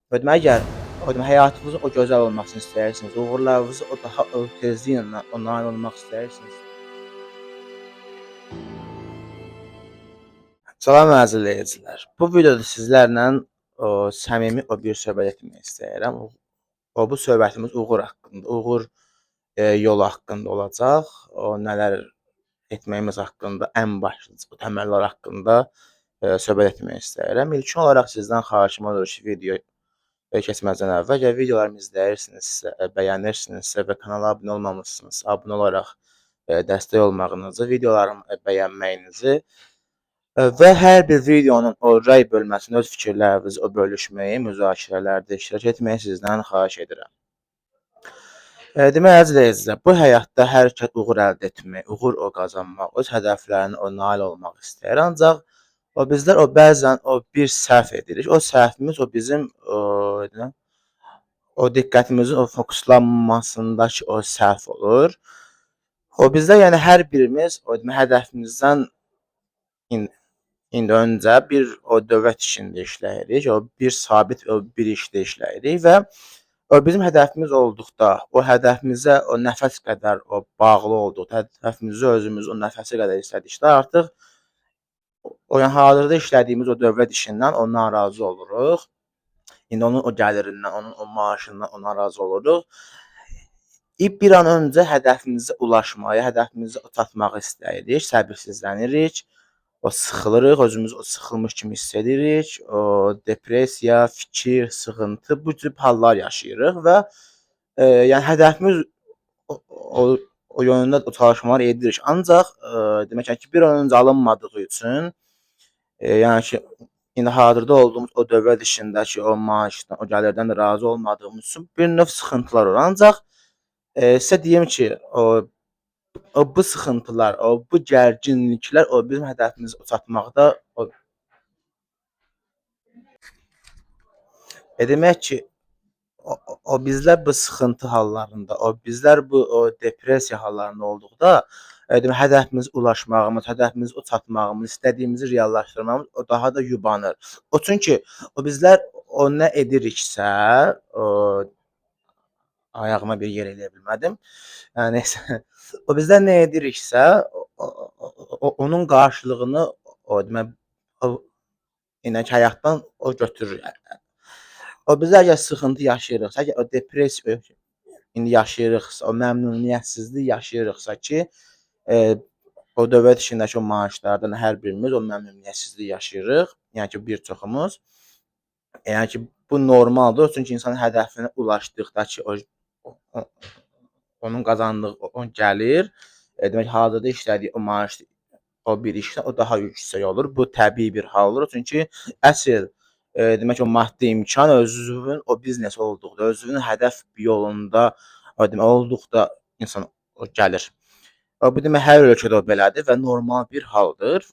O demək, əgər həyatınızın o gözəl olmasını istəyirsiniz, uğurlarınızı o daha tezliklə o nail olmaq istəyirsiniz. Salam əziz izləyicilər. Bu videoda sizlərlə səmimi bir söhbət etmək istəyirəm. Bu söhbətimiz uğur haqqında, uğur yolu haqqında olacaq. Nələr etməyimiz haqqında, ən başlıca təməllər haqqında söhbət etmək istəyirəm. İlkin olaraq sizdən xahişim odur ki, video keçməzdən əvvəl əgər videolarımı izləyirsinizsə, bəyənirsinizsə və kanala abunə olmamışsınızsa, abunə olaraq dəstək olmağınızı, videolarımı bəyənməyinizi və hər bir videonun o rəy bölməsində öz fikirlərinizi bölüşməyi, müzakirələrdə iştirak etməyi sizdən xahiş edirəm. Demək, əziz izləyicilər, bu həyatda hər kəs uğur əldə etmək, uğur qazanmaq, öz hədəflərinə nail olmaq istəyir. Ancaq bizlər bəzən bir səhv edirik. O səhvimiz bizim diqqətimizin fokuslanmasındakı o səhv olur. Bizlər yəni hər birimiz hədəfimizdən İndi öncə bir dövlət işində işləyirik, bir sabit bir işdə işləyirik və bizim hədəfimiz olduqda, o hədəfimizə o nəfəs qədər bağlı olduqda, hədəfimizi özümüz o nəfəsə qədər istədikdə artıq yəni hazırda işlədiyimiz o dövlət işindən narazı oluruq. İndi onun o gəlirindən, onun o maaşından narazı oluruq. Bir an öncə hədəfimizə ulaşmaya, hədəfimizə çatmağı istəyirik, səbirsizlənirik. Sıxılırıq, özümüzü sıxılmış kimi hiss edirik. Depressiya, fikir, sıxıntı bu cür hallar yaşayırıq və yəni hədəfimiz o yönündə çalışmalar edirik. Ancaq demək ki, bir an öncə alınmadığı üçün yəni ki, indi hazırda olduğumuz o dövlət işindəki o maaşdan, o gəlirdən də razı olmadığımız üçün bir növ sıxıntılar olur. Ancaq sizə deyim ki, bu sıxıntılar, bu gərginliklər bizim hədəfimizə çatmaqda demək ki, bizlər bu sıxıntı hallarında, bizlər bu depressiya hallarında olduqda hədəfimizə ulaşmağımız, hədəfimizə çatmağımız, istədiyimizi reallaşdırmağımız daha da yubanır. Çünki bizlər nə ediriksə, ayağıma bir yer eləyə bilmədim. Nəysə, bizlər nə ediriksə, onun qarşılığını demək inək həyatdan götürürük. Bizlər əgər sıxıntı yaşayırıqsa, əgər o depressiya indi yaşayırıqsa, o məmnuniyyətsizlik yaşayırıqsa ki, o dövlət işindəki o maaşlardan hər birimiz o məmnuniyyətsizlik yaşayırıq. Yəni ki, bir çoxumuz. Yəni ki, bu normaldır. Çünki insan hədəfinə ulaşdıqda ki, onun qazandığı o gəlir, demək hazırda işlədiyi o maaş o bir işdən o daha yüksək olur. Bu təbii bir haldır. Çünki əsl demək o maddi imkan özünün o biznes olduqda, özünün hədəf yolunda demək olduqda insan o gəlir. Bu demək hər ölkədə belədir və normal bir haldır.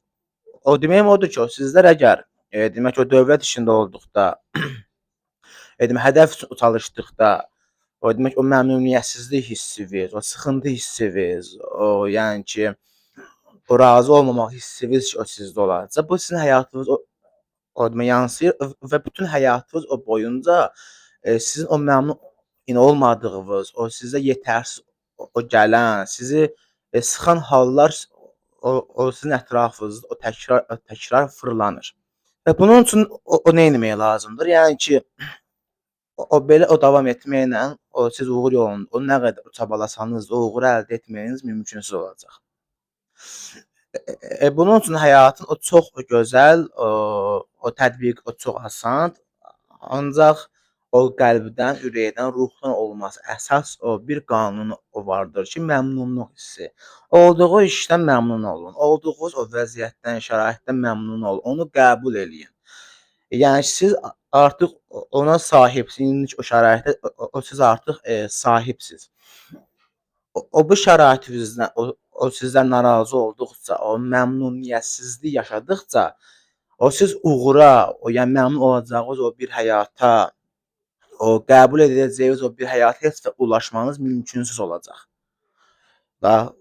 O deməyim odur ki, sizlər əgər demək o dövlət işində olduqda, demək hədəf üçün çalışdıqda, demək o məmnuniyyətsizlik hissiniz, o sıxıntı hissiniz, yəni ki, o razı olmamaq hissiniz ki, o sizdə olacaq. Bu sizin həyatınız demək yansıyır və bütün həyatınız boyunca sizin o məmnun olmadığınız, o sizə yetərsiz o gələn, sizi sıxan hallar sizin ətrafınızda o təkrar fırlanır. Və bunun üçün nə etmək lazımdır? Yəni ki, belə davam etməklə siz uğur yolunda nə qədər çabalasanız da uğur əldə etməyiniz mümkünsüz olacaq. Bunun üçün həyatın o çox gözəl, o tətbiq o çox asandır. Ancaq o qəlbdən, ürəkdən, ruhdan olması əsas bir qanunu vardır ki, məmnunluq hissi. Olduğu işdən məmnun olun, olduğunuz o vəziyyətdən, şəraitdən məmnun olun, onu qəbul eləyin. Yəni siz artıq ona sahibsiniz, o şəraitə siz artıq sahibsiniz. Bu şəraitinizdən sizdən narazı olduqca, o məmnuniyyətsizlik yaşadıqca, siz uğura, yəni məmnun olacağınız o bir həyata, o qəbul edəcəyiniz o bir həyata heç də ulaşmanız mümkünsüz olacaq. Daha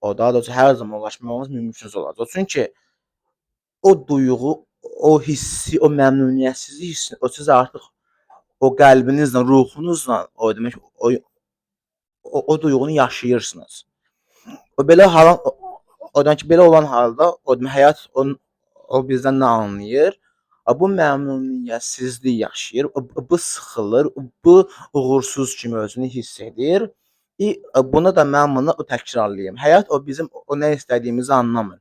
doğrusu hər zaman ulaşmamız mümkünsüz olacaq. Çünki o duyğu, o hissi, o məmnuniyyətsizlik hissini siz artıq o qəlbinizlə, ruhunuzla o demək o duyğunu yaşayırsınız. O belə hala odan ki, belə olan halda o demək həyat o bizdən nə anlayır? Bu məmnuniyyətsizlik yaşayır, bu sıxılır, bu uğursuz kimi özünü hiss edir. Bunu da mən bunu təkrarlayım. Həyat o bizim o nə istədiyimizi anlamır.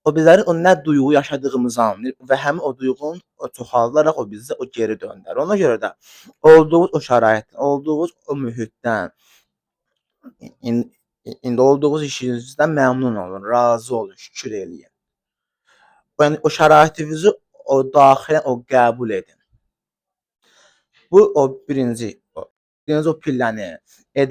O bizlərin o nə duyğu yaşadığımızı anlayır və həmin o duyğunun o çoxaldaraq o bizə o geri döndərir. Ona görə də olduğunuz o şəraitdən, olduğunuz o mühitdən, in indi olduğunuz işinizdən məmnun olun, razı olun, şükür eləyin. Yəni o şəraitinizi o daxilən o qəbul edin. Bu o birinci o pilləni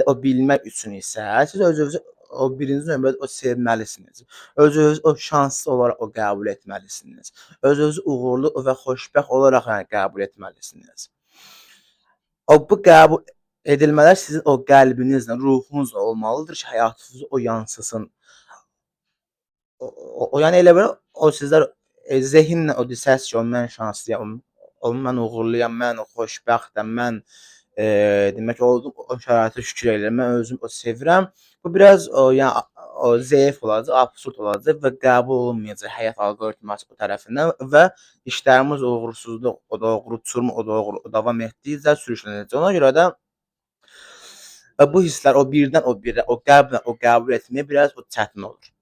o bilmək üçün isə siz özünüzü o birinci növbədə o sevməlisiniz. Özünüzü o şanslı olaraq o qəbul etməlisiniz. Özünüzü uğurlu və xoşbəxt olaraq qəbul etməlisiniz. Bu qəbul edilmələr sizin o qəlbinizlə, ruhunuzla olmalıdır ki, həyatınızı o yansısın. Yəni elə belə o sizlər zehinlə o desəz ki, mən şanslıyam, mən uğurluyam, mən xoşbəxtəm, mən demək o şəraitə şükür edirəm, mən özümü o sevirəm. Bu biraz yəni o zəif olacaq, absurd olacaq və qəbul olunmayacaq həyat alqoritması tərəfindən və işlərimiz uğursuzluq, o da uğurçuluq, o da davam etdikcə sürüklənəcək. Ona görə də bu hisslər o birdən o birə, o qəlblə o qəbul etməyə biraz o çətin olur.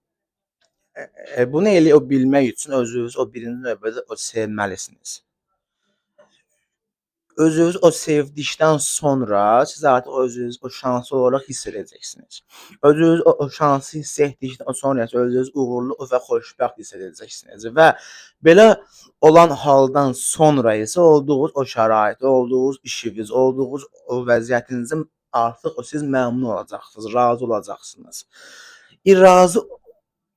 Bunu elə o bilmək üçün özünüzü o birinci növbədə o sevməlisiniz. Özünüzü o sevdikdən sonra siz artıq özünüzü o şanslı olaraq hiss edəcəksiniz. Özünüzü o şansı hiss etdikdən sonra özünüzü uğurlu və xoşbəxt hiss edəcəksiniz və belə olan haldan sonra isə olduğunuz o şərait, olduğunuz işiniz, olduğunuz o vəziyyətinizdən artıq siz məmnun olacaqsınız, razı olacaqsınız. Razı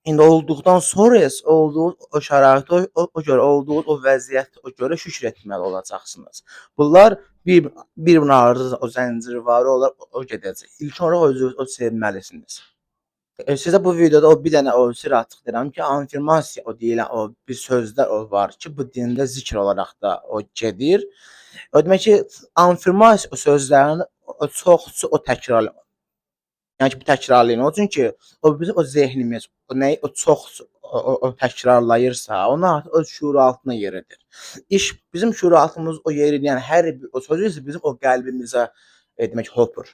İndi olduqdan sonra isə olduğunuz o şəraitə o görə, olduğunuz o vəziyyətə o görə şükür etməli olacaqsınız. Bunlar bir-birinin ardınca o zəncirvarı olaraq o gedəcək. İlk olaraq özünüzü o sevməlisiniz. Sizə bu videoda o bir dənə o sir açıqlayıram ki, afirmasiya o deyilən o bir sözlər o var ki, bu dində zikr olaraq da o gedir. O demək ki, afirmasiya o sözlərini o çoxsu o təkrarlayın. Yəni ki, bu təkrarlayın. O çünki o bizim o zehnimiz, o nəyi o çox o təkrarlayırsa, onu artıq öz şüuraltına yeridir. Bizim şüuraltımız o yeri, yəni hər bir o söz isə bizim o qəlbimizə demək hopur.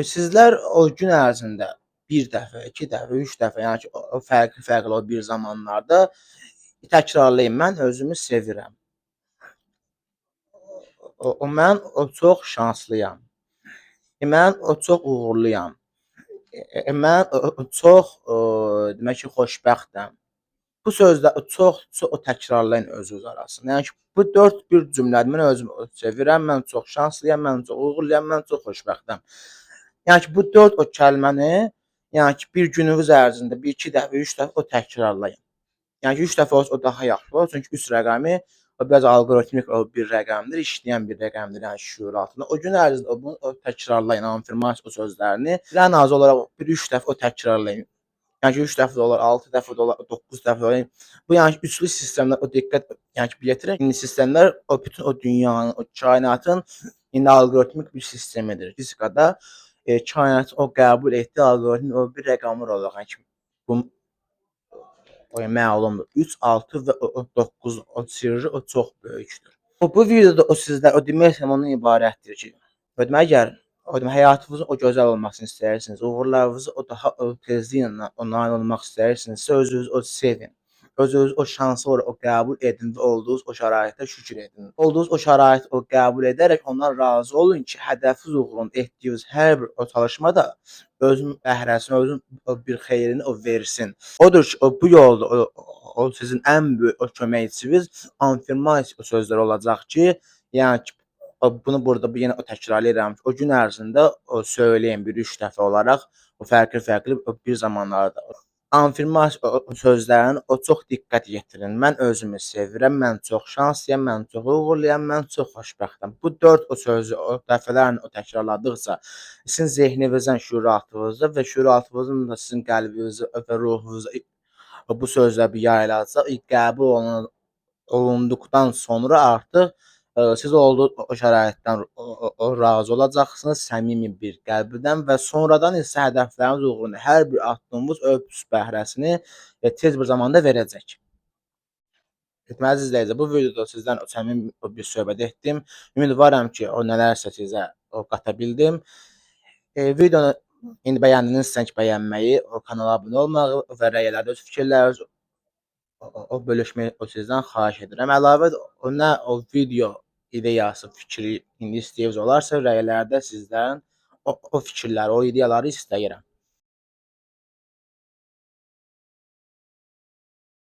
Sizlər o gün ərzində bir dəfə, iki dəfə, üç dəfə, yəni ki, o fərqli o bir zamanlarda təkrarlayın. Mən özümü sevirəm. Mən çox şanslıyam. Mən çox uğurluyam. Mən çox demək ki, xoşbəxtəm. Bu sözlər çox o təkrarlayın özünüz arasında. Yəni ki, bu 4 bir cümlədir. Mən özümü sevirəm, mən çox şanslıyam, mən çox uğurluyam, mən çox xoşbəxtəm. Yəni ki, bu 4 o kəlməni, yəni ki, bir gününüz ərzində 1-2 dəfə, 3 dəfə o təkrarlayın. Yəni ki, 3 dəfə olsa o daha yaxşı olur. Çünki 3 rəqəmi o biraz alqoritmik o bir rəqəmdir, işləyən bir rəqəmdir, yəni şüur altında. O gün ərzində bunu o təkrarlayın, afirmasiya o sözlərini. Ən az olaraq bir 3 dəfə o təkrarlayın. Yəni ki, 3 dəfə də olar, 6 dəfə də olar, 9 dəfə də olar. Bu yəni ki, üçlü sistemlər o diqqət yəni ki, yetirək. İndi sistemlər o bütün o dünyanın, o kainatın indi alqoritmik bir sistemidir. Fizikada kainatın o qəbul etdiyi alqoritmik o bir rəqəmlər olaraq yəni ki, bu məlumdur. 3, 6 və 9 o sirri o çox böyükdür. Bu videoda o sizlər o demək istəyirəm ondan ibarətdir ki, əgər həyatınızın o gözəl olmasını istəyirsiniz, uğurlarınızı o daha tezliklə o nail olmaq istəyirsinizsə, özünüzü o sevin. Özünüzü o şansı o qəbul edin və olduğunuz o şəraitə şükür edin. Olduğunuz o şəraiti o qəbul edərək ondan razı olun ki, hədəfiniz uğrunda etdiyiniz hər bir o çalışmada özünün bəhrəsini, özünün bir xeyrini o versin. Odur ki, bu yolda o sizin ən böyük o köməkçiniz afirmasiya sözləri olacaq ki, yəni ki, bunu burada yenə o təkrarlayıram ki, o gün ərzində o söyləyin bir 3 dəfə olaraq o fərqli bir zamanlarda. Afirmasiya sözlərini o çox diqqət yetirin. Mən özümü sevirəm, mən çox şanslıyam, mən çox uğurluyam, mən çox xoşbəxtəm. Bu 4 o sözü o dəfələrlə o təkrarladıqca sizin zehninizdən şüuraltınızda və şüuraltınızdan da sizin qəlbinizə və ruhunuza bu sözlər bir yayılacaq. Qəbul olunan olunduqdan sonra artıq siz o şəraitdən razı olacaqsınız səmimi bir qəlbdən və sonradan isə hədəfləriniz uğrunda hər bir addımınız öz bəhrəsini tez bir zamanda verəcək. Deməli əziz izləyicilər, bu videoda sizdən səmimi bir söhbət etdim. Ümidvaram ki, o nələrsə sizə qata bildim. Videonu indi bəyəndinizsə bəyənməyi, o kanala abunə olmağı və rəylərdə öz fikirlərinizi bölüşməyi sizdən xahiş edirəm. Əlavə nə o video ideyası, fikri indi istəyiniz olarsa rəylərdə sizdən o fikirləri, o ideyaları istəyirəm.